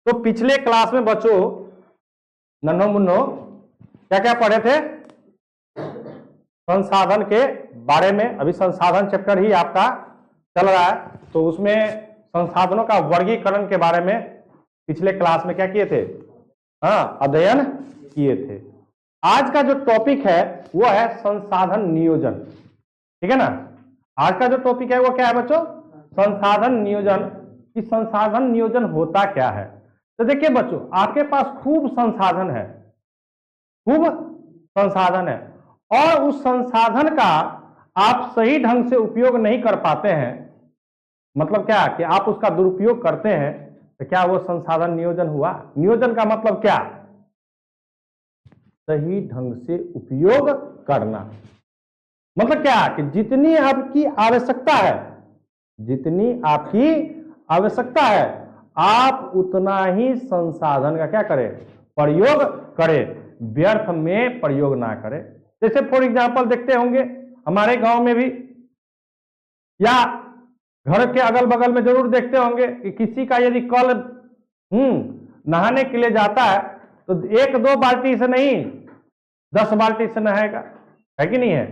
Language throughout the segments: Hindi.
तो पिछले क्लास में बच्चों नन्हो मुन्नो क्या क्या पढ़े थे? संसाधन के बारे में। अभी संसाधन चैप्टर ही आपका चल रहा है, तो उसमें संसाधनों का वर्गीकरण के बारे में पिछले क्लास में क्या किए थे? अध्ययन किए थे। आज का जो टॉपिक है वो है संसाधन नियोजन। ठीक है ना? आज का जो टॉपिक है वो क्या है बच्चों? संसाधन नियोजन। कि संसाधन नियोजन होता क्या है? तो देखिए बच्चों, आपके पास खूब संसाधन है, खूब संसाधन है, और उस संसाधन का आप सही ढंग से उपयोग नहीं कर पाते हैं। मतलब क्या कि आप उसका दुरुपयोग करते हैं, तो क्या वो संसाधन नियोजन हुआ? नियोजन का मतलब क्या? सही ढंग से उपयोग करना। मतलब क्या कि जितनी आपकी आवश्यकता है, जितनी आपकी आवश्यकता है, आप उतना ही संसाधन का क्या करें? प्रयोग करें, व्यर्थ में प्रयोग ना करें। जैसे फॉर एग्जांपल देखते होंगे हमारे गांव में भी, या घर के अगल बगल में जरूर देखते होंगे कि किसी का यदि कल नहाने के लिए जाता है तो 1-2 बाल्टी से नहीं 10 बाल्टी से नहाएगा, है कि नहीं है?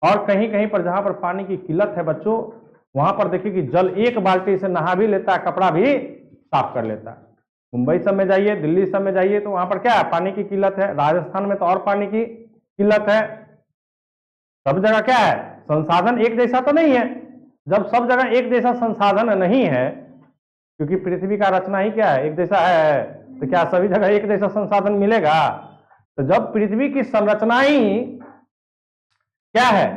और कहीं कहीं पर जहां पर पानी की किल्लत है बच्चों, वहां पर देखिए कि जल 1 बाल्टी से नहा भी लेता है, कपड़ा भी साफ कर लेता है। मुंबई सब में जाइए, दिल्ली सब में जाइए, तो वहां पर क्या है? पानी की किल्लत है। राजस्थान में तो और पानी की किल्लत है। सब जगह क्या है? संसाधन एक जैसा तो नहीं है। जब सब जगह एक जैसा संसाधन नहीं है, क्योंकि पृथ्वी का रचना ही क्या है? एक जैसा है, तो क्या सभी जगह एक जैसा संसाधन मिलेगा? तो जब पृथ्वी की संरचना ही क्या है?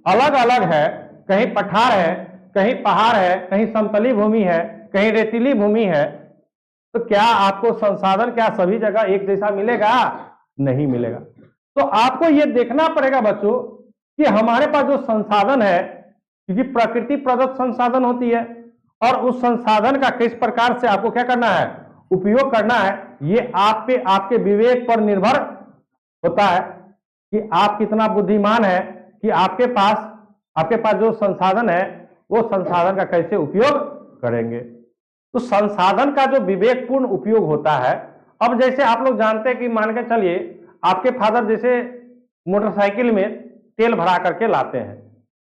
अलग अलग है, कहीं पठार है, कहीं पहाड़ है, कहीं समतली भूमि है, कहीं रेतीली भूमि है, तो क्या आपको संसाधन क्या सभी जगह एक जैसा मिलेगा? नहीं मिलेगा। तो आपको यह देखना पड़ेगा बच्चों कि हमारे पास जो संसाधन है, क्योंकि प्रकृति प्रदत्त संसाधन होती है, और उस संसाधन का किस प्रकार से आपको क्या करना है? उपयोग करना है। ये आप पे, आपके विवेक पर निर्भर होता है कि आप कितना बुद्धिमान है कि आपके पास जो संसाधन है वो संसाधन का कैसे उपयोग करेंगे। तो संसाधन का जो विवेकपूर्ण उपयोग होता है। अब जैसे आप लोग जानते हैं कि मान के चलिए आपके फादर जैसे मोटरसाइकिल में तेल भरा करके लाते हैं,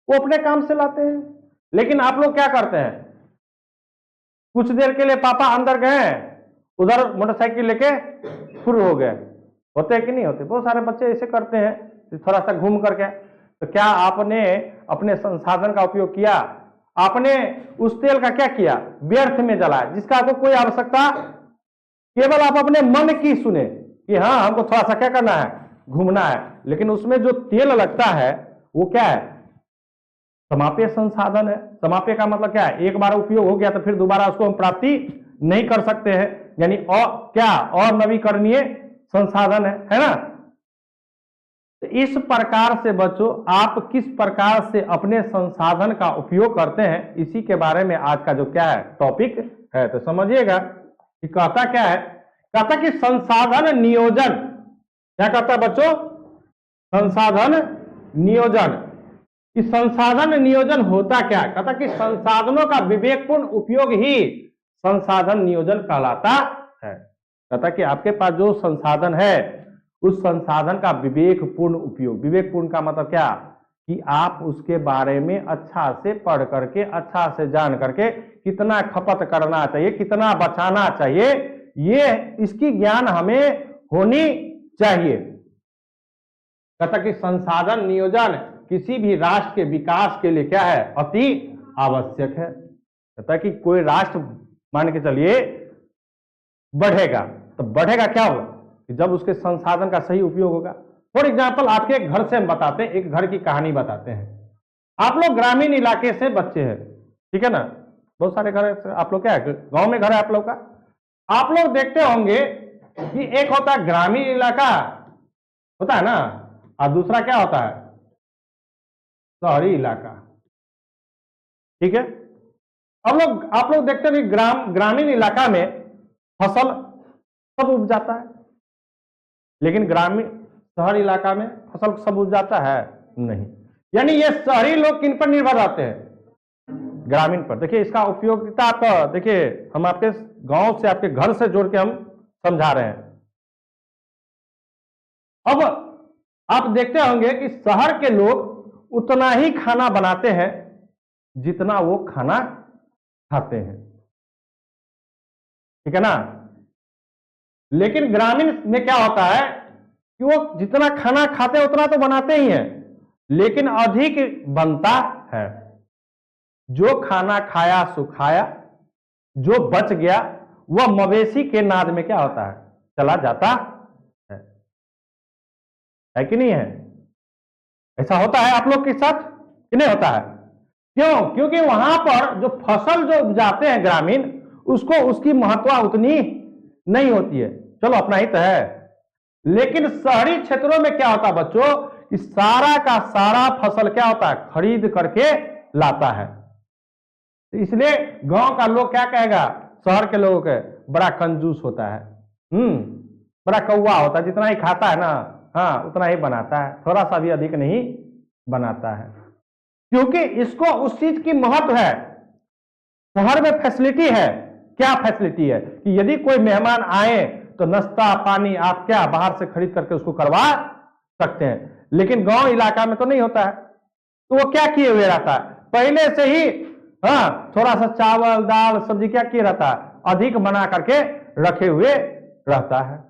वो अपने काम से लाते हैं, लेकिन आप लोग क्या करते हैं? कुछ देर के लिए पापा अंदर गए, उधर मोटरसाइकिल लेके शुरू हो गए। होते हैं कि नहीं होते? बहुत सारे बच्चे ऐसे करते हैं, थोड़ा सा घूम करके। तो क्या आपने अपने संसाधन का उपयोग किया? आपने उस तेल का क्या किया? व्यर्थ में जलाया, जिसका आपको कोई आवश्यकता, केवल आप अपने मन की सुने कि हाँ हमको थोड़ा सा क्या करना है? घूमना है। लेकिन उसमें जो तेल लगता है वो क्या है? समाप्य संसाधन है। समाप्य का मतलब क्या है? एक बार उपयोग हो गया तो फिर दोबारा उसको हम प्राप्ति नहीं कर सकते हैं, यानी और क्या? और नवीकरणीय संसाधन है ना? तो इस प्रकार से बच्चों आप किस प्रकार से अपने संसाधन का उपयोग करते हैं, इसी के बारे में आज का जो क्या है? टॉपिक है। तो समझिएगा कि कहता क्या है? कहता कि संसाधन नियोजन। क्या कहता है बच्चों? संसाधन नियोजन। कि संसाधन नियोजन होता क्या? कहता कि संसाधनों का विवेकपूर्ण उपयोग ही संसाधन नियोजन कहलाता है। कहता कि आपके पास जो संसाधन है उस संसाधन का विवेकपूर्ण उपयोग। विवेकपूर्ण का मतलब क्या? कि आप उसके बारे में अच्छा से पढ़ करके, अच्छा से जान करके कितना खपत करना चाहिए, कितना बचाना चाहिए, ये इसकी ज्ञान हमें होनी चाहिए। कहता कि संसाधन नियोजन किसी भी राष्ट्र के विकास के लिए क्या है? अति आवश्यक है। कहता कि कोई राष्ट्र मान के चलिए बढ़ेगा, तो बढ़ेगा क्या होगा? कि जब उसके संसाधन का सही उपयोग होगा। फॉर एग्जाम्पल आपके एक घर से हम बताते हैं, एक घर की कहानी बताते हैं। आप लोग ग्रामीण इलाके से बच्चे हैं, ठीक है ना? बहुत सारे घर आप लोग क्या है? गांव में घर है आप लोग का। आप लोग देखते होंगे कि एक होता है ग्रामीण इलाका, होता है ना, और दूसरा क्या होता है? शहरी इलाका। ठीक है? आप लोग देखते हैं कि ग्रामीण इलाका में फसल सब उग जाता है, लेकिन ग्रामीण शहर इलाका में फसल सब उग जाता है नहीं। यानी ये शहरी लोग किन पर निर्भर रहते हैं? ग्रामीण पर। देखिए इसका उपयोगिता आप देखिए, हम आपके गांव से, आपके घर से जोड़ के हम समझा रहे हैं। अब आप देखते होंगे कि शहर के लोग उतना ही खाना बनाते हैं जितना वो खाना खाते हैं, ठीक है ना। लेकिन ग्रामीण में क्या होता है कि वो जितना खाना खाते हैं उतना तो बनाते ही हैं, लेकिन अधिक बनता है। जो खाना खाया सो खाया, जो बच गया वह मवेशी के नाद में क्या होता है, चला जाता है कि नहीं है। ऐसा होता है आप लोग के साथ कि नहीं होता है? क्यों? क्योंकि वहां पर जो फसल जो उपजाते हैं ग्रामीण, उसको उसकी महत्व उतनी नहीं होती है, चलो अपना ही तो है। लेकिन शहरी क्षेत्रों में क्या होता है बच्चों, कि सारा का सारा फसल क्या होता है, खरीद करके लाता है। तो इसलिए गांव का लोग क्या कहेगा, शहर के लोगों के, बड़ा कंजूस होता है, बड़ा कौवा होता है, जितना ही खाता है ना, हाँ उतना ही बनाता है, थोड़ा सा भी अधिक नहीं बनाता है। क्योंकि इसको उस चीज की महत्व है। शहर में फैसिलिटी है, क्या फैसिलिटी है कि यदि कोई मेहमान आए तो नाश्ता पानी आप क्या बाहर से खरीद करके उसको करवा सकते हैं। लेकिन गांव इलाका में तो नहीं होता है। तो वो क्या किए हुए रहता है, पहले से ही थोड़ा सा चावल दाल सब्जी क्या किए रहता है, अधिक बना करके रखे हुए रहता है।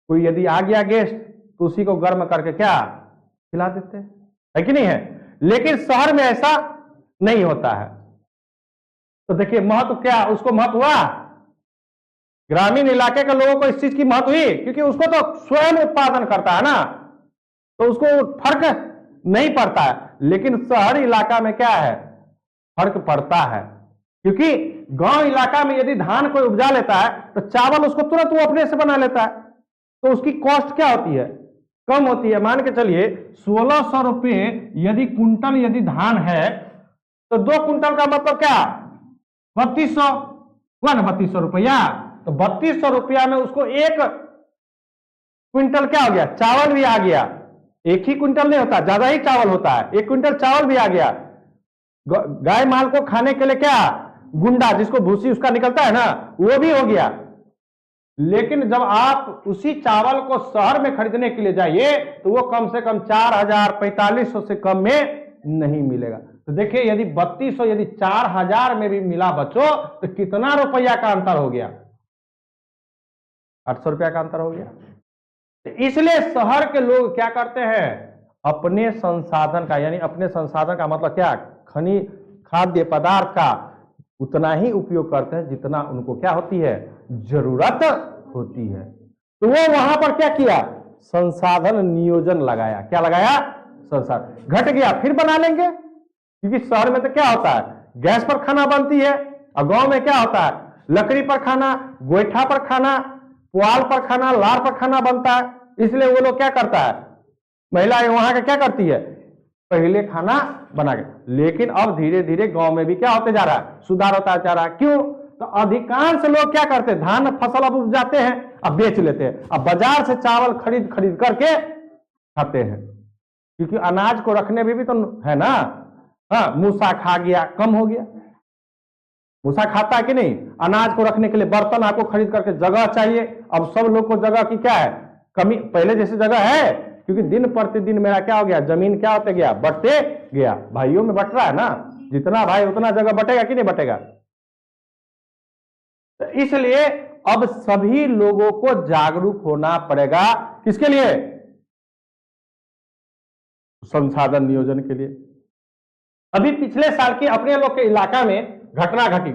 कोई यदि आ गया गेस्ट तो उसी को गर्म करके क्या खिला देते हैं, है कि नहीं है। लेकिन शहर में ऐसा नहीं होता है। तो देखिए महत्व क्या, उसको महत्व हुआ, ग्रामीण इलाके के लोगों को इस चीज की महत्व हुई, क्योंकि उसको तो स्वयं उत्पादन करता है ना, तो उसको फर्क नहीं पड़ता है। लेकिन शहरी इलाका में क्या है, फर्क पड़ता है। क्योंकि गांव इलाका में यदि धान कोई उपजा लेता है तो चावल उसको तुरंत वो अपने से बना लेता है, तो उसकी कॉस्ट क्या होती है, कम होती है। मान के चलिए 1600 रुपये यदि कुंटल यदि धान है, तो 2 कुंटल का मतलब क्या, 3200 हुआ ना, 3200 रुपया। तो 3200 रुपया में उसको 1 क्विंटल क्या हो गया, चावल भी आ गया। एक ही क्विंटल नहीं होता, ज्यादा ही चावल होता है, 1 क्विंटल चावल भी आ गया। गाय माल को खाने के लिए क्या, गुंडा जिसको भूसी उसका निकलता है ना, वो भी हो गया। लेकिन जब आप उसी चावल को शहर में खरीदने के लिए जाइए तो वो कम से कम 4000 4500 से कम में नहीं मिलेगा। तो देखिए यदि 3200 यदि 4000 में भी मिला बच्चों, तो कितना रुपया का अंतर हो गया, 800 रुपया का अंतर हो गया। तो इसलिए शहर के लोग क्या करते हैं, अपने संसाधन का, यानी अपने संसाधन का मतलब क्या, खाद्य पदार्थ का उतना ही उपयोग करते हैं जितना उनको क्या होती है, जरूरत होती है। तो वो वहां पर क्या किया, संसाधन नियोजन लगाया। क्या लगाया, संसाधन। घट गया फिर बना लेंगे, क्योंकि शहर में तो क्या होता है, गैस पर खाना बनती है, और गांव में क्या होता है, लकड़ी पर खाना, गोईठा पर खाना, पुआल पर खाना, लार पर खाना बनता है। इसलिए वो लोग क्या करता है, महिलाएं वहां का क्या करती है, पहले खाना बना के। लेकिन अब धीरे धीरे गांव में भी क्या होते जा रहा है, सुधार होता जा रहा है। क्यों, तो अधिकांश लोग क्या करते हैं, धान फसल अब उपजाते हैं, अब बेच लेते हैं, अब बाजार से चावल खरीद खरीद करके खाते हैं। क्योंकि अनाज को रखने में भी तो है ना, मूसा खा गया, कम हो गया। मूसा खाता है कि नहीं, अनाज को रखने के लिए बर्तन आपको खरीद करके जगह चाहिए। अब सब लोग को जगह की क्या है, कमी, पहले जैसे जगह है, क्योंकि दिन प्रतिदिन मेरा क्या हो गया, जमीन क्या होते गया, बढ़ते गया। भाइयों में बट रहा है ना, जितना भाई उतना जगह बटेगा कि नहीं बटेगा। तो इसलिए अब सभी लोगों को जागरूक होना पड़ेगा, किसके लिए, संसाधन नियोजन के लिए। अभी पिछले साल की अपने लोग के इलाका में घटना घटी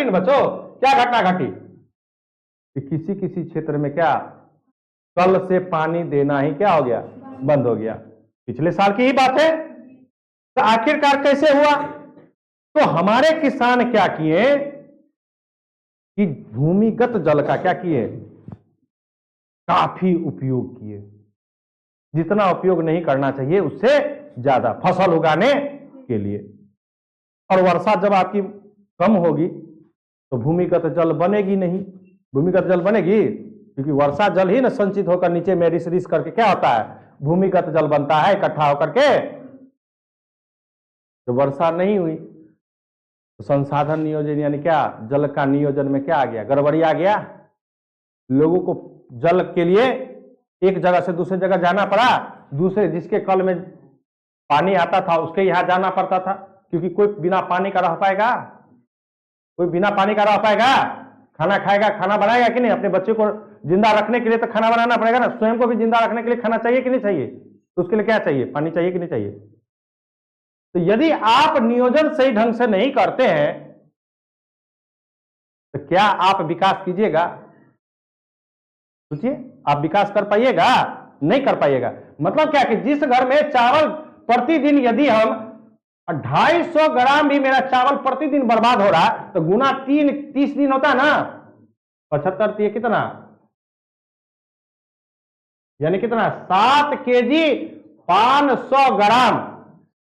ना बच्चों, क्या घटना घटी कि किसी किसी क्षेत्र में क्या, कल से पानी देना ही क्या हो गया, बंद हो गया। पिछले साल की ही बात है। तो आखिरकार कैसे हुआ, तो हमारे किसान क्या किए कि भूमिगत जल का क्या किए, काफी उपयोग किए। जितना उपयोग नहीं करना चाहिए उससे ज्यादा फसल उगाने के लिए। और वर्षा जब आपकी कम होगी तो भूमिगत जल बनेगी नहीं। भूमिगत जल बनेगी क्योंकि वर्षा जल ही ना संचित होकर नीचे में रिस करके क्या होता है, भूमिगत जल बनता है इकट्ठा होकर के। तो वर्षा नहीं हुई तो संसाधन नियोजन यानी क्या, जल का नियोजन में क्या आ गया, गड़बड़ी आ गया। लोगों को जल के लिए एक जगह से दूसरी जगह जाना पड़ा, दूसरे जिसके कल में पानी आता था उसके यहां जाना पड़ता था, क्योंकि कोई बिना पानी का रह पाएगा, कोई बिना पानी का रह पाएगा, खाना खाएगा, खाना बनाएगा कि नहीं, अपने बच्चे को जिंदा रखने के लिए तो खाना बनाना पड़ेगा ना, स्वयं को भी जिंदा रखने के लिए खाना चाहिए कि नहीं चाहिए, तो उसके लिए क्या चाहिए, पानी चाहिए कि नहीं चाहिए। तो यदि आप नियोजन सही ढंग से नहीं करते हैं तो क्या आप विकास कीजिएगा, सोचिए, आप विकास कर पाइएगा, नहीं कर पाइएगा। मतलब क्या कि जिस घर में चावल प्रतिदिन यदि हम 250 ग्राम भी मेरा चावल प्रतिदिन बर्बाद हो रहा है तो गुना 30 दिन होता है ना, 75 कितना, यानी कितना, 7 केजी 500 ग्राम,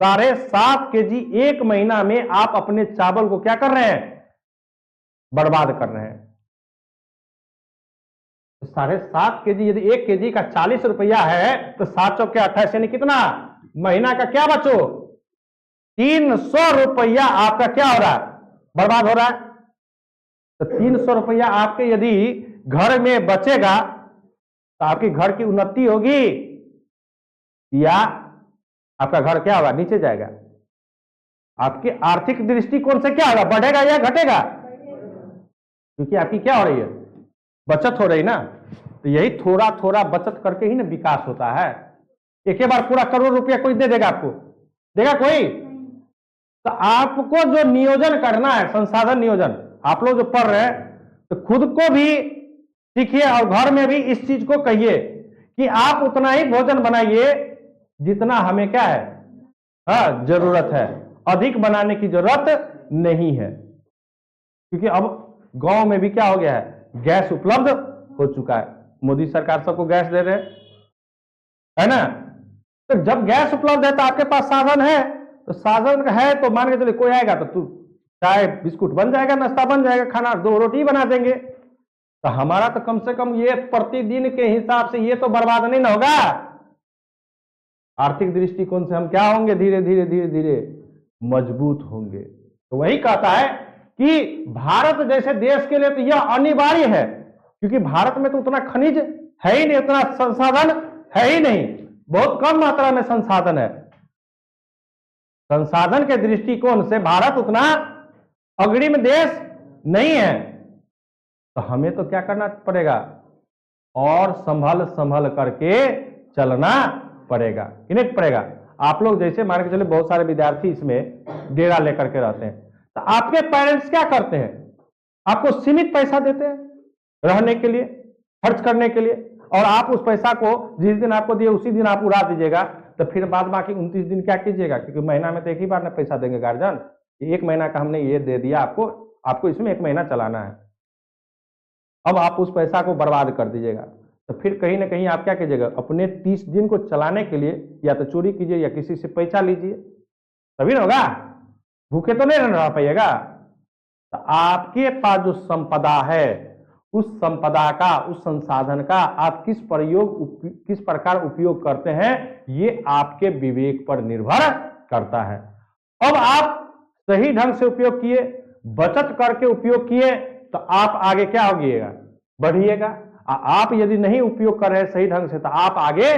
7.5 केजी एक महीना में आप अपने चावल को क्या कर रहे हैं, बर्बाद कर रहे हैं। तो 7.5 केजी, यदि 1 केजी का 40 रुपया है तो 7 चौक के 28, यानी कितना, महीना का क्या बचो, 300 रुपया आपका क्या हो रहा है, बर्बाद हो रहा है। तो 300 रुपया आपके यदि घर में बचेगा तो आपकी घर की उन्नति होगी या आपका घर क्या होगा, नीचे जाएगा। आपकी आर्थिक दृष्टिकोण से क्या होगा, बढ़ेगा या घटेगा, क्योंकि आपकी क्या हो रही है, बचत हो रही ना। तो यही थोड़ा थोड़ा बचत करके ही ना विकास होता है। एक ही बार पूरा करोड़ रुपया कोई दे देगा आपको, देगा कोई। तो आपको जो नियोजन करना है, संसाधन नियोजन, आप लोग जो पढ़ रहे हैं तो खुद को भी सीखिए और घर में भी इस चीज को कहिए कि आप उतना ही भोजन बनाइए जितना हमें क्या है, हाँ, जरूरत है, अधिक बनाने की जरूरत नहीं है। क्योंकि अब गांव में भी क्या हो गया है, गैस उपलब्ध हो चुका है, मोदी सरकार सबको गैस दे रहे है ना। तो जब गैस उपलब्ध है तो आपके पास साधन है, तो साधन है तो मान के चलिए कोई आएगा तो तू चाय बिस्कुट बन जाएगा, नाश्ता बन जाएगा, खाना 2 रोटी बना देंगे। तो हमारा तो कम से कम ये प्रतिदिन के हिसाब से ये तो बर्बाद नहीं ना होगा। आर्थिक दृष्टिकोण से हम क्या होंगे, धीरे धीरे धीरे धीरे मजबूत होंगे। तो वही कहता है कि भारत जैसे देश के लिए तो यह अनिवार्य है, क्योंकि भारत में तो उतना खनिज है ही नहीं, उतना संसाधन है ही नहीं, बहुत कम मात्रा में संसाधन है। संसाधन के दृष्टिकोण से भारत उतना अग्रिम देश नहीं है। तो हमें तो क्या करना पड़ेगा, और संभल संभल करके चलना पड़ेगा कि नहीं पड़ेगा। आप लोग जैसे मान के चले बहुत सारे विद्यार्थी इसमें डेरा लेकर के रहते हैं, तो आपके पेरेंट्स क्या करते हैं, आपको सीमित पैसा देते हैं रहने के लिए, खर्च करने के लिए, और आप उस पैसा को जिस दिन आपको दिए उसी दिन आप उड़ा दीजिएगा। तो फिर बाद बाकी 29 दिन क्या कीजिएगा, क्योंकि महीना में तो एक ही बार ना पैसा देंगे गार्जियन, एक महीना का हमने ये दे दिया आपको, आपको इसमें 1 महीना चलाना है। अब आप उस पैसा को बर्बाद कर दीजिएगा, तो फिर कहीं ना कहीं आप क्या कीजिएगा, अपने 30 दिन को चलाने के लिए या तो चोरी कीजिए या किसी से पैसा लीजिए, तभी ना होगा, भूखे तो नहीं रह पाइएगा। तो आपके पास जो संपदा है, उस संपदा का, उस संसाधन का आप किस प्रकार उपयोग करते हैं, ये आपके विवेक पर निर्भर करता है। अब आप सही ढंग से उपयोग किए, बचत करके उपयोग किए, तो आप आगे क्या होगिएगा, बढ़िएगा। आप यदि नहीं उपयोग कर रहे सही ढंग से तो आप आगे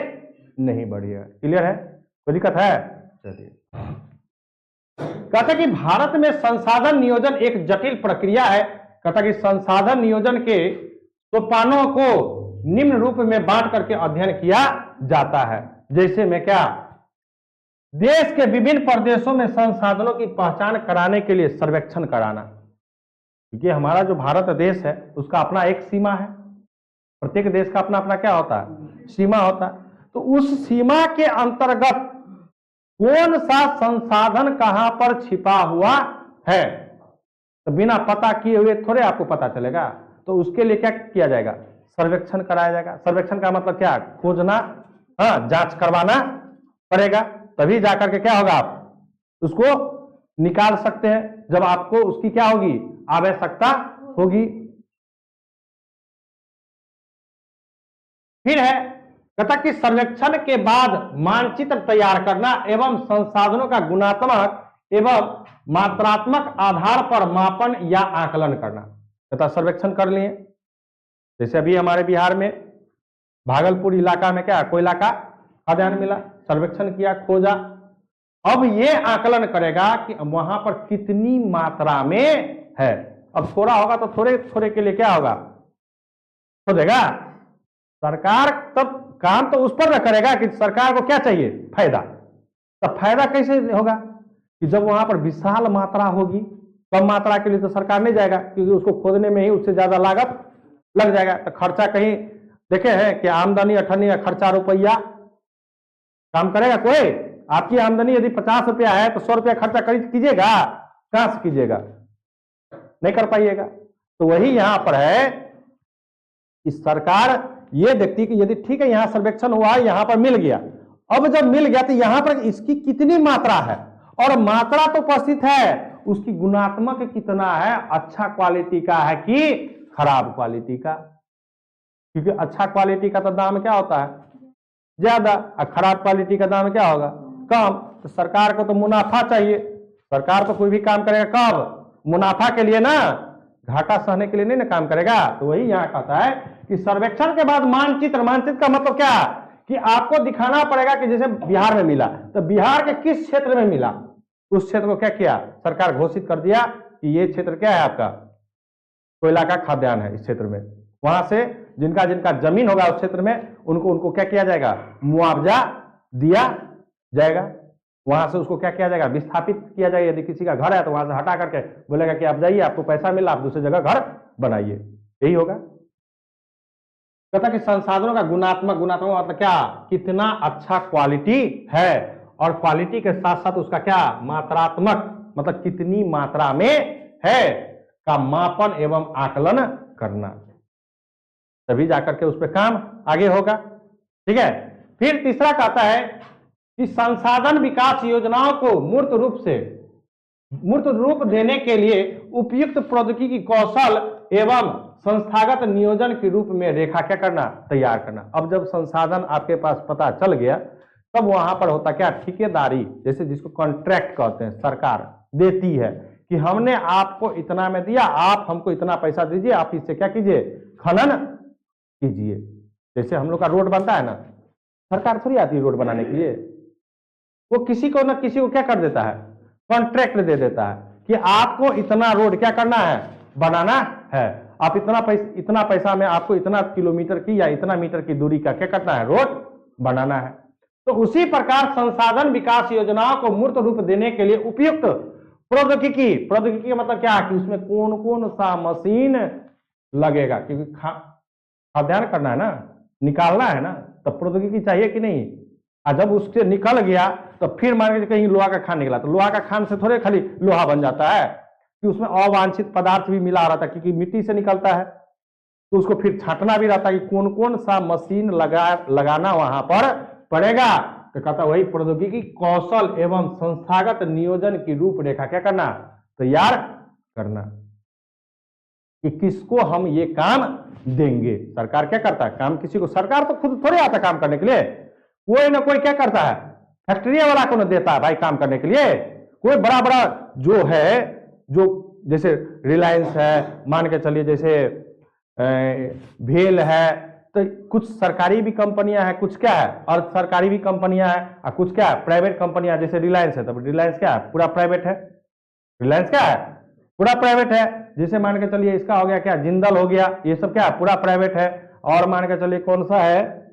नहीं बढ़िएगा। क्लियर है, कोई दिक्कत है? चलिए, कहता कि भारत में संसाधन नियोजन एक जटिल प्रक्रिया है। कहता कि संसाधन नियोजन के सोपानों को निम्न रूप में बांट करके अध्ययन किया जाता है। जैसे में क्या, देश के विभिन्न प्रदेशों में संसाधनों की पहचान कराने के लिए सर्वेक्षण कराना, क्योंकि हमारा जो भारत देश है उसका अपना एक सीमा है, प्रत्येक देश का अपना अपना क्या होता है, सीमा होता है। तो उस सीमा के अंतर्गत कौन सा संसाधन कहां पर छिपा हुआ है, तो बिना पता किए हुए थोड़े आपको पता चलेगा। तो उसके लिए क्या किया जाएगा, सर्वेक्षण कराया जाएगा। सर्वेक्षण का मतलब क्या, खोजना, हाँ, जांच करवाना पड़ेगा, तभी जाकर के क्या होगा, आप उसको निकाल सकते हैं जब आपको उसकी क्या होगी, आवश्यकता होगी। फिर है, कहता कि सर्वेक्षण के बाद मानचित्र तैयार करना एवं संसाधनों का गुणात्मक एवं मात्रात्मक आधार पर मापन या आकलन करना। तथा सर्वेक्षण कर लिए, जैसे अभी हमारे बिहार में भागलपुर इलाका में क्या कोयला का खदान मिला, सर्वेक्षण किया, खोजा। अब ये आकलन करेगा कि वहां पर कितनी मात्रा में है। अब थोड़ा होगा तो थोड़े थोड़े के लिए क्या होगा, हो देगा। सरकार तब काम तो उस पर न करेगा कि सरकार को क्या चाहिए, फायदा। तब फायदा कैसे होगा कि जब वहां पर विशाल मात्रा होगी, कम मात्रा के लिए तो सरकार नहीं जाएगा, क्योंकि उसको खोदने में ही उससे ज्यादा लागत लग जाएगा। तो खर्चा कहीं देखे हैं कि आमदनी अठन्नी या खर्चा रुपया काम करेगा कोई। आपकी आमदनी यदि 50 रुपया है तो 100 रुपया खर्चा कीजिएगा, कहां से कीजिएगा, नहीं कर पाइएगा। तो वही यहां पर है कि सरकार ये देखती कि यदि ठीक है यहां सर्वेक्षण हुआ, यहां पर मिल गया, अब जब मिल गया तो यहां पर इसकी कितनी मात्रा है, और मात्रा तो उपस्थित है, उसकी गुणात्मक कितना है, अच्छा क्वालिटी का है कि खराब क्वालिटी का। क्योंकि अच्छा क्वालिटी का तो दाम क्या होता है, ज्यादा, और खराब क्वालिटी का दाम क्या होगा, कम। तो सरकार को तो मुनाफा चाहिए, सरकार तो कोई भी काम करेगा कब, मुनाफा के लिए ना, घाटा सहने के लिए नहीं ना काम करेगा। तो वही यहाँ कहता है कि सर्वेक्षण के बाद मानचित्र, मानचित्र का मतलब क्या कि आपको दिखाना पड़ेगा कि जैसे बिहार में मिला, तो बिहार के किस क्षेत्र में मिला, उस क्षेत्र को क्या किया, सरकार घोषित कर दिया कि ये क्षेत्र क्या है आपका, कोयला का खाद्यान्न है इस क्षेत्र में। वहां से जिनका जिनका जमीन होगा उस क्षेत्र में, उनको क्या किया जाएगा, मुआवजा दिया जाएगा। वहां से उसको क्या किया जाएगा, विस्थापित किया जाएगा। यदि किसी का घर है तो वहां से हटा करके बोलेगा कि आप जाइए, आपको पैसा मिला, आप दूसरी जगह घर बनाइए, यही होगा। कहता कि संसाधनों का गुणात्मक, गुणात्मक मतलब क्या, कितना अच्छा क्वालिटी है, और क्वालिटी के साथ साथ उसका क्या, मात्रात्मक मतलब कितनी मात्रा में है का मापन एवं आकलन करना, तभी जाकर के उस पर काम आगे होगा। ठीक है। फिर तीसरा कहता है कि संसाधन विकास योजनाओं को मूर्त रूप देने के लिए उपयुक्त प्रौद्योगिकी कौशल एवं संस्थागत नियोजन के रूप में रेखा क्या करना, तैयार करना। अब जब संसाधन आपके पास पता चल गया, तब वहां पर होता क्या, ठेकेदारी, जैसे जिसको कॉन्ट्रैक्ट कहते हैं, सरकार देती है कि हमने आपको इतना में दिया, आप हमको इतना पैसा दीजिए, आप इससे क्या कीजिए, खनन कीजिए। जैसे हम लोग का रोड बनता है ना, सरकार थोड़ी आती है रोड बनाने के लिए, वो किसी को ना किसी को क्या कर देता है, कॉन्ट्रैक्ट दे देता है कि आपको इतना रोड क्या करना है, बनाना है, आप इतना पैसा में आपको इतना किलोमीटर की या इतना मीटर की दूरी का क्या करना है, रोड बनाना है। तो उसी प्रकार संसाधन विकास योजनाओं को मूर्त रूप देने के लिए उपयुक्त प्रौद्योगिकी, प्रौद्योगिकी का मतलब क्या, कि उसमें कौन कौन सा मशीन लगेगा, क्योंकि खाद्यान्न करना है ना, निकालना है ना, तो प्रौद्योगिकी चाहिए कि नहीं। और जब उससे निकल गया तो फिर मान के कहीं लोहा का खान निकला, तो लोहा का खान से थोड़े खाली लोहा बन जाता है, कि उसमें अवांछित पदार्थ भी मिला रहता है, क्योंकि मिट्टी से निकलता है, तो उसको फिर छांटना भी रहता है कि कौन कौन सा मशीन लगाना वहां पर पड़ेगा। तो कहता वही प्रौद्योगिकी कौशल एवं संस्थागत नियोजन की रूपरेखा क्या करना, तैयार करना, कि किसको हम ये काम देंगे। सरकार क्या करता है काम, किसी को, सरकार तो खुद थोड़े आता काम करने के लिए, कोई ना कोई क्या करता है, फैक्ट्री वाला को ना देता है भाई काम करने के लिए। कोई बड़ा बड़ा जो है, जो जैसे रिलायंस है, मान के चलिए जैसे भेल है, तो कुछ सरकारी भी कंपनियां हैं, कुछ क्या है और सरकारी भी कंपनियां हैं, और कुछ क्या है प्राइवेट कंपनियां, जैसे रिलायंस है, तो रिलायंस क्या है, पूरा प्राइवेट है, रिलायंस क्या है, पूरा प्राइवेट है। जैसे मान के चलिए इसका हो गया क्या, जिंदल हो गया, ये सब क्या है, पूरा प्राइवेट है। और मान के चलिए कौन सा है,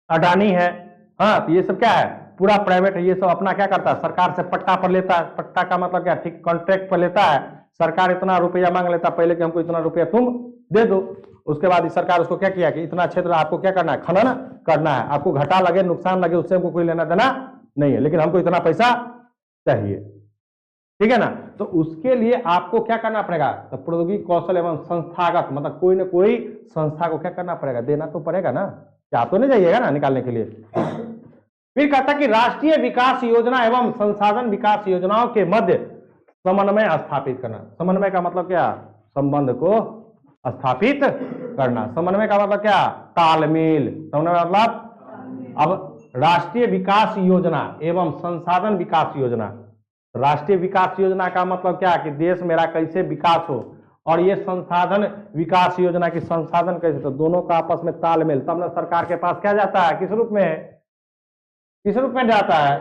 अडानी है, हाँ, तो ये सब क्या है, पूरा प्राइवेट है। ये सब अपना क्या करता है, सरकार से पट्टा पर लेता है। पट्टा का मतलब क्या, ठीक कॉन्ट्रैक्ट पर लेता है, सरकार इतना रुपया मांग लेता है पहले कि हमको इतना रुपया तुम दे दो, उसके बाद सरकार उसको क्या किया कि इतना क्षेत्र आपको क्या करना है, खनन करना है, आपको घाटा लगे नुकसान लगे उससे हमको कोई लेना देना नहीं है, लेकिन हमको इतना पैसा चाहिए, ठीक है ना। तो उसके लिए आपको क्या करना पड़ेगा, तो प्रौद्योगिकी कौशल एवं संस्थागत मतलब कोई ना कोई संस्था को क्या करना पड़ेगा, देना तो पड़ेगा ना, क्या आप तो नहीं जाइएगा ना निकालने के लिए। फिर कहता कि राष्ट्रीय विकास योजना एवं संसाधन विकास योजनाओं के मध्य समन्वय स्थापित करना। समन्वय का मतलब क्या, संबंध को स्थापित करना। समन्वय का मतलब क्या, तालमेल। समन्वय मतलब अब राष्ट्रीय विकास योजना एवं संसाधन विकास योजना राष्ट्रीय विकास योजना का मतलब क्या कि देश मेरा कैसे विकास हो, और ये संसाधन विकास योजना की संसाधन कैसे, तो दोनों का आपस में तालमेल, तब ना सरकार के पास क्या जाता है, किस रूप में, किस रूप में जाता है,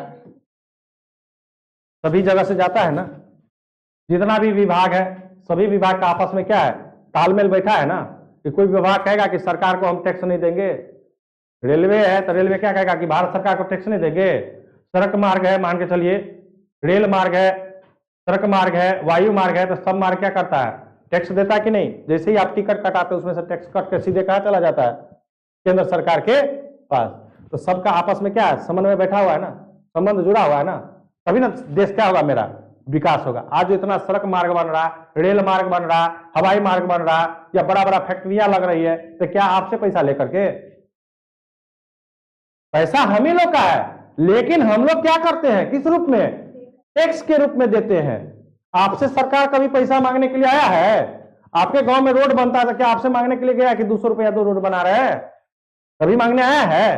सभी जगह से जाता है ना। जितना भी विभाग है सभी विभाग का आपस में क्या है, तालमेल बैठा है ना। कि कोई विभाग कहेगा कि सरकार को हम टैक्स नहीं देंगे, रेलवे है तो रेलवे क्या कहेगा कि भारत सरकार को टैक्स नहीं देंगे। सड़क मार्ग है, मान के चलिए रेल मार्ग है, सड़क मार्ग है, वायु मार्ग है, तो सब मार्ग क्या करता है, टैक्स देता है कि नहीं। जैसे ही आप टिकट कटाते उसमें से टैक्स कट के सीधे कहाँ चला जाता है, केंद्र सरकार के पास। तो सबका आपस में क्या है, समन्वय बैठा हुआ है ना, संबंध जुड़ा हुआ है ना, तभी ना देश क्या होगा, मेरा विकास होगा। आज जो इतना सड़क मार्ग बन रहा, रेल मार्ग बन रहा, हवाई मार्ग बन रहा, या बड़ा बड़ा फैक्ट्रियां लग रही है, तो क्या आपसे पैसा लेकर के, पैसा हम ही लोग का है, लेकिन हम लोग क्या करते हैं, किस रूप में, टैक्स के रूप में देते हैं। आपसे सरकार कभी पैसा मांगने के लिए आया है, आपके गांव में रोड बनता है तो क्या आपसे मांगने के लिए गया कि 200 रुपया 2 रोड बना रहे हैं, कभी मांगने आया है।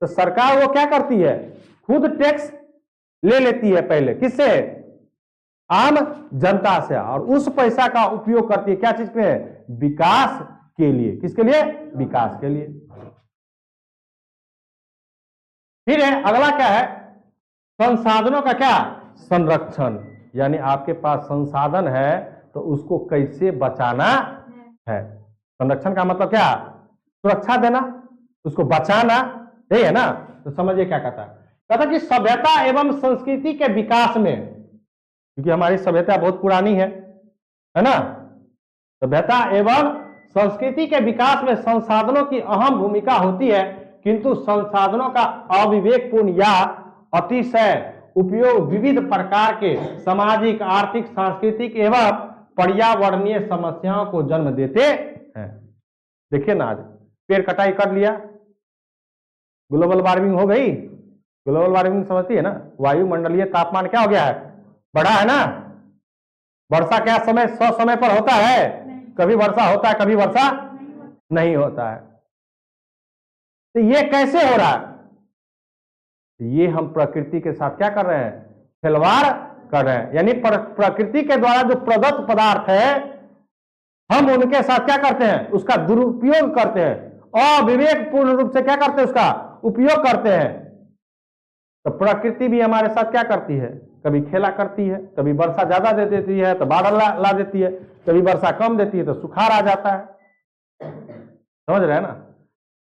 तो सरकार वो क्या करती है, खुद टैक्स ले लेती है पहले, किससे, आम जनता से, और उस पैसा का उपयोग करती है क्या चीज पे, विकास के लिए। किसके लिए, विकास के लिए। फिर है अगला क्या है, संसाधनों का क्या, संरक्षण। यानी आपके पास संसाधन है तो उसको कैसे बचाना है। संरक्षण का मतलब क्या, सुरक्षा देना, उसको बचाना, यही है ना। तो समझिए क्या कहता है, कहता कि सभ्यता एवं संस्कृति के विकास में, क्योंकि हमारी सभ्यता बहुत पुरानी है ना, सभ्यता एवं संस्कृति के विकास में संसाधनों की अहम भूमिका होती है, किंतु संसाधनों का अविवेकपूर्ण या अतिशय उपयोग विविध प्रकार के सामाजिक, आर्थिक, सांस्कृतिक एवं पर्यावरणीय समस्याओं को जन्म देते हैं। देखिए ना, आज पेड़ कटाई कर लिया, ग्लोबल वार्मिंग हो गई। ग्लोबल वार्मिंग समझती है ना, वायुमंडलीय तापमान क्या हो गया है, बढ़ा है ना। वर्षा क्या समय समय पर होता है, कभी वर्षा होता है, कभी वर्षा नहीं होता है। तो ये कैसे हो रहा है, ये हम प्रकृति के साथ क्या कर रहे हैं, खिलवाड़ कर रहे हैं। यानी प्रकृति के द्वारा जो प्रदत्त पदार्थ है, हम उनके साथ क्या करते हैं, उसका दुरुपयोग करते हैं, अविवेकपूर्ण रूप से क्या करते हैं, उसका उपयोग करते हैं। तो प्रकृति भी हमारे साथ क्या करती है, कभी खेला करती है, कभी वर्षा ज्यादा दे देती है तो बाढ़ ला देती है, कभी वर्षा कम देती है तो सुखाड़ आ जाता है। समझ रहे हैं ना।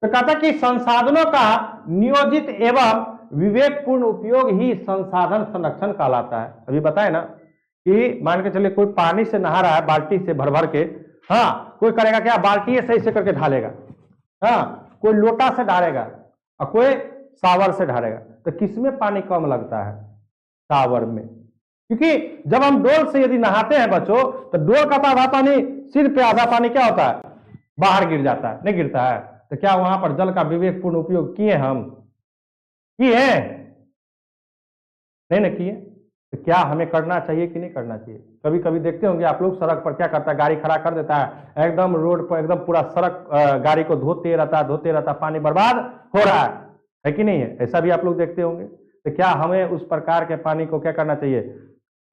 तो कहता कि संसाधनों का नियोजित एवं विवेकपूर्ण उपयोग ही संसाधन संरक्षण कहलाता है। अभी बताए ना कि मान के चलिए कोई पानी से नहा रहा है बाल्टी से भर भर के, हाँ कोई करेगा क्या, बाल्टी से ऐसे करके ढालेगा, हाँ कोई लोटा से ढालेगा और कोई शावर से ढालेगा। तो किसमें पानी कम लगता है, शावर में, क्योंकि जब हम डोल से यदि नहाते हैं बच्चों, तो डोल का तो आधा पानी, सिर पे आधा पानी क्या होता है, बाहर गिर जाता है, नहीं गिरता है। तो क्या वहां पर जल का विवेकपूर्ण उपयोग किए, हम किए, नहीं ना किए। तो क्या हमें करना चाहिए कि नहीं करना चाहिए। कभी कभी देखते होंगे आप लोग, सड़क पर क्या करता है, गाड़ी खड़ा कर देता है, एकदम रोड पर एकदम पूरा सड़क गाड़ी को धोते रहता, पानी बर्बाद हो रहा है कि नहीं है, ऐसा भी आप लोग देखते होंगे। तो क्या हमें उस प्रकार के पानी को क्या करना चाहिए,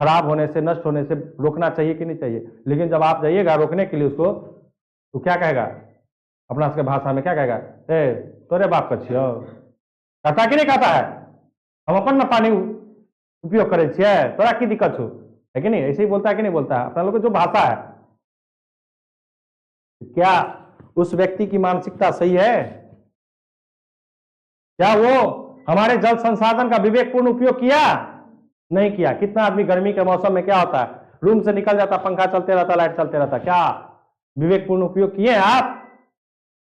खराब होने से, नष्ट होने से रोकना चाहिए कि नहीं चाहिए। लेकिन जब आप जाइएगा रोकने के लिए उसको, तो क्या कहेगा, अपना उसके भाषा में क्या कहेगा, ए तोरे बाप का छियो, कहता कि नहीं कहता है, हम अपन ना पानी उपयोग करे छिए, तोरा की दिक्कत हो, है कि नहीं, ऐसे ही बोलता है कि नहीं बोलता है, अपना लोग जो भाषा है। क्या उस व्यक्ति की मानसिकता सही है, क्या वो हमारे जल संसाधन का विवेकपूर्ण उपयोग किया, नहीं किया। कितना आदमी गर्मी के मौसम में क्या होता है, रूम से निकल जाता, पंखा चलते रहता, लाइट चलते रहता, क्या विवेकपूर्ण उपयोग किए आप।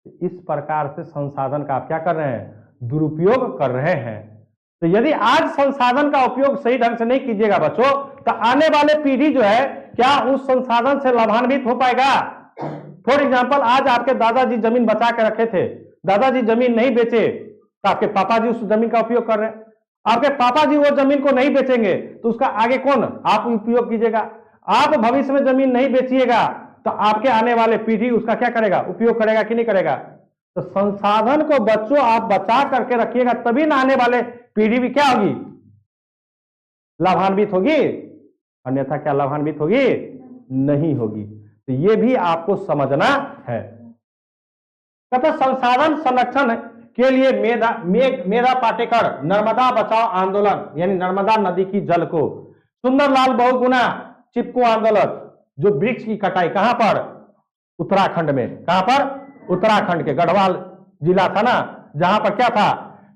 इस प्रकार से संसाधन का आप क्या कर रहे हैं, दुरुपयोग कर रहे हैं। तो यदि आज संसाधन का उपयोग सही ढंग से नहीं कीजिएगा बच्चों, तो आने वाले पीढ़ी जो है क्या उस संसाधन से लाभान्वित हो पाएगा। फॉर एग्जाम्पल, आज आपके दादाजी जमीन बचा के रखे थे, दादाजी जमीन नहीं बेचे, तो आपके पापा जी उस जमीन का उपयोग कर रहे हैं। आपके पापा जी वो जमीन को नहीं बेचेंगे तो उसका आगे कौन आप उपयोग कीजिएगा। आप भविष्य में जमीन नहीं बेचिएगा तो आपके आने वाले पीढ़ी उसका क्या करेगा, उपयोग करेगा कि नहीं करेगा। तो संसाधन को बच्चों आप बचा करके रखिएगा, तभी ना आने वाले पीढ़ी भी क्या होगी, लाभान्वित होगी, अन्यथा क्या लाभान्वित होगी? नहीं होगी। तो ये भी आपको समझना है। कहते संसाधन संरक्षण के लिए मेधा पाटेकर नर्मदा बचाओ आंदोलन यानी नर्मदा नदी की जल को, सुंदरलाल बहुगुणा चिपको आंदोलन जो वृक्ष की कटाई कहां पर? उत्तराखंड में। कहां पर? उत्तराखंड के गढ़वाल जिला था ना, जहां पर क्या था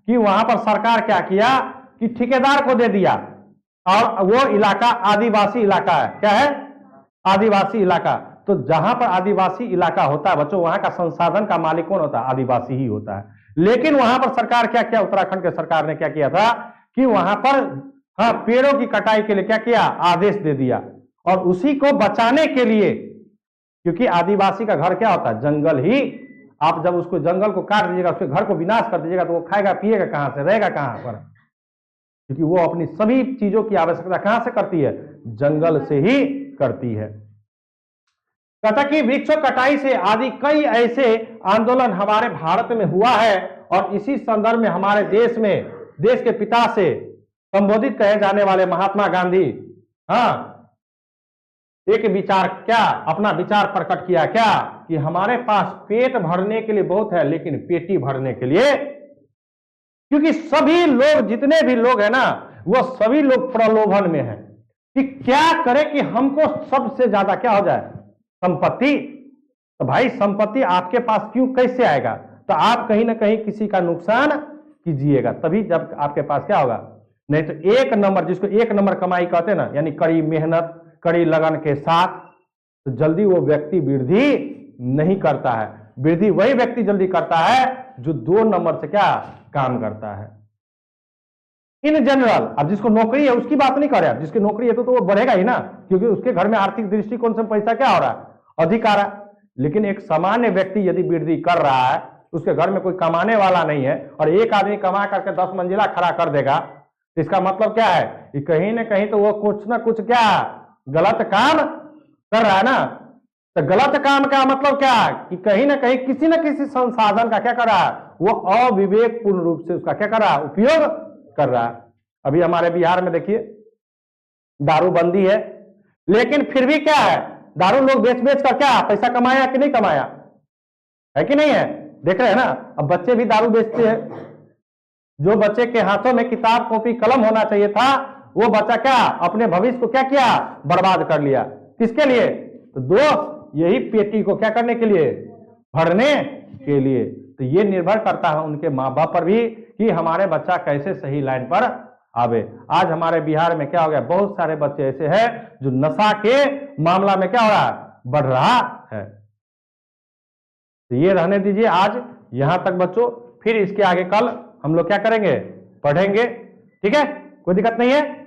कि वहां पर सरकार क्या किया कि ठेकेदार को दे दिया, और वो इलाका आदिवासी इलाका है। क्या है? आदिवासी इलाका। तो जहां पर आदिवासी इलाका होता है बच्चों, वहां का संसाधन का मालिक कौन होता है? आदिवासी ही होता है। लेकिन वहां पर सरकार क्या किया, उत्तराखंड के सरकार ने क्या किया था कि वहां पर पेड़ों की कटाई के लिए क्या किया? आदेश दे दिया। और उसी को बचाने के लिए, क्योंकि आदिवासी का घर क्या होता है? जंगल ही। आप जब उसको जंगल को काट दीजिएगा, उसके घर को विनाश कर दीजिएगा, तो वो खाएगा पिएगा कहां से, रहेगा कहां पर? क्योंकि वो अपनी सभी चीजों की आवश्यकता कहां से करती है? जंगल से ही करती है। कहता कि वृक्ष कटाई से आदि कई ऐसे आंदोलन हमारे भारत में हुआ है, और इसी संदर्भ में हमारे देश में देश के पिता से संबोधित कहे जाने वाले महात्मा गांधी एक विचार क्या अपना विचार प्रकट किया क्या कि हमारे पास पेट भरने के लिए बहुत है, लेकिन पेटी भरने के लिए, क्योंकि सभी लोग जितने भी लोग हैं ना, वो सभी लोग प्रलोभन में हैं कि क्या करें कि हमको सबसे ज्यादा क्या हो जाए? संपत्ति। तो भाई संपत्ति आपके पास क्यों कैसे आएगा? तो आप कहीं ना कहीं किसी का नुकसान कीजिएगा, तभी जब आपके पास क्या होगा। नहीं तो एक नंबर, जिसको एक नंबर कमाई कहते हैं ना, यानी कड़ी मेहनत कड़ी लगन के साथ, तो जल्दी वो व्यक्ति वृद्धि नहीं करता है। वृद्धि वही व्यक्ति जल्दी करता है जो 2 नंबर से क्या काम करता है। इन जनरल, अब जिसको नौकरी है उसकी बात नहीं कर रहे, जिसकी नौकरी है तो वो बढ़ेगा ही ना, क्योंकि उसके घर में आर्थिक दृष्टिकोण से पैसा क्या हो रहा है? अधिक आ रहा है। लेकिन एक सामान्य व्यक्ति यदि वृद्धि कर रहा है, उसके घर में कोई कमाने वाला नहीं है, और एक आदमी कमा करके 10 मंजिला खड़ा कर देगा, तो इसका मतलब क्या है कि कहीं ना कहीं तो वो कुछ ना कुछ क्या गलत काम कर रहा है ना। तो गलत काम का मतलब क्या कि कहीं ना कहीं किसी न किसी संसाधन का क्या कर रहा है? वो अविवेकपूर्ण रूप से उसका क्या कर रहा है? उपयोग कर रहा है। अभी हमारे बिहार में देखिए दारूबंदी है, लेकिन फिर भी क्या है, दारू लोग बेच बेच कर क्या पैसा कमाया कि नहीं कमाया? है कि नहीं है? देख रहे हैं ना, अब बच्चे भी दारू बेचते हैं। जो बच्चे के हाथों में किताब कॉपी कलम होना चाहिए था, वो बच्चा क्या अपने भविष्य को क्या किया? बर्बाद कर लिया। किसके लिए? तो दोस्त यही पेटी को क्या करने के लिए? भरने के लिए। तो ये निर्भर करता है उनके माँ बाप पर भी कि हमारे बच्चा कैसे सही लाइन पर आवे। आज हमारे बिहार में क्या हो गया, बहुत सारे बच्चे ऐसे हैं जो नशा के मामला में क्या हो रहा है? बढ़ रहा है। तो ये रहने दीजिए आज यहां तक बच्चों, फिर इसके आगे कल हम लोग क्या करेंगे? पढ़ेंगे। ठीक है, कोई दिक्कत नहीं है।